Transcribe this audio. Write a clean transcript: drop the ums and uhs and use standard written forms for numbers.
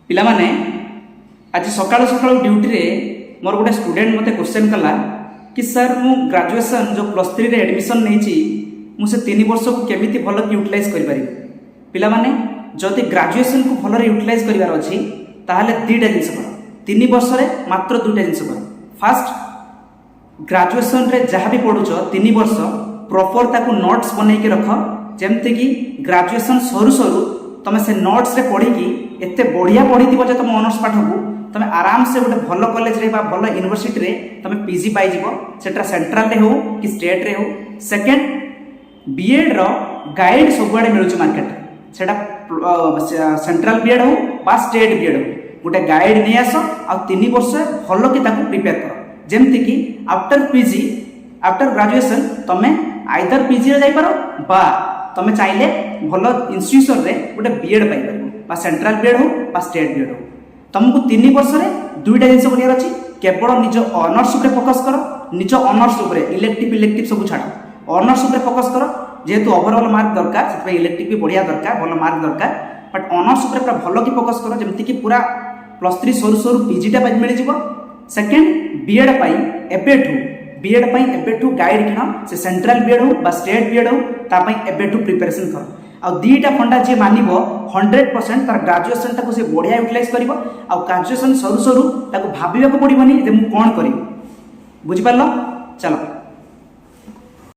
पिला माने आज सकाळ सकाळ ड्यूटी रे मोर गोटे स्टूडेंट मते क्वेश्चन कला कि सर मु ग्रेजुएशन जो +3 रे एडमिशन नेची मु से 3 वर्ष को केमिति भलो यूटिलाइज करि पारि। पिला माने जदि ग्रेजुएशन को भलो यूटिलाइज करिवार अछि ताहाले दुईटा जिंस कर 3 वर्ष रे मात्र दुईटा जिंस कर। फर्स्ट ग्रेजुएशन रे जहाँ भी पढुछ 3 वर्ष प्रॉपर ताकू नोट्स बनै के रख जेमते कि ग्रेजुएशन सरू सरू तमे से नोट्स रे पढ़ी कि एते बढ़िया पढ़ी दिबो जे तुम ऑनर्स पाठ को तमे आराम से गोटे भलो कॉलेज रे बा भलो यूनिवर्सिटी रे तमे पीजी पाई जिवो सेटा सेंट्रल रे हो कि स्टेट रे हो। सेकंड बीएड रो गाइड सबुआडे मिलुछ मार्केट सेटा सेंट्रल बीएड हो बा स्टेट बीएड हो गोटे गाइड नै आस आ 3 वर्ष भलो कि ताकू प्रिपेयर कर जेमति कि आफ्टर पीजी आफ्टर ग्रेजुएशन तमे आइदर पीजी रे जाई पारो बा तमे चाहिले भलो इंस्टीट्यूशन रे गोटे बीएड पाई पारो बा सेंट्रल बीएड हो बा स्टेट बीएड हो। तुमको 3 वर्ष रे दुईटा जिंस करियार अछि केवल निज ऑनर्स ऊपर फोकस कर निज ऑनर्स ऊपर इलेक्टिव सब छाड़ ऑनर्स ऊपर फोकस कर जेहेतु ओवरऑल मार्क दरकार से इलेक्टिव भी बढ़िया दरकार भलो मार्क दरकार बट ऑनर्स ऊपर पूरा भलो की फोकस कर जेमति कि पूरा +3 सरू सरू पीजी टा मिल जिवो। सेकंड बीएड पाई एबेठू बीएड पाई एबेठू गाइड किन से सेंट्रल बीएड हो बा स्टेट बीएड हो ता पाई एबेठू प्रिपरेशन कर आ दीटा फंडा जे मानिबो 100% तार ग्रेजुएशन टाको से बढ़िया यूटिलाइज करिवो आ ग्रेजुएशन सरू सरू ताको भाबिबा को पड़िबोनी जे मु कोन करी बुझि पारलो चलो।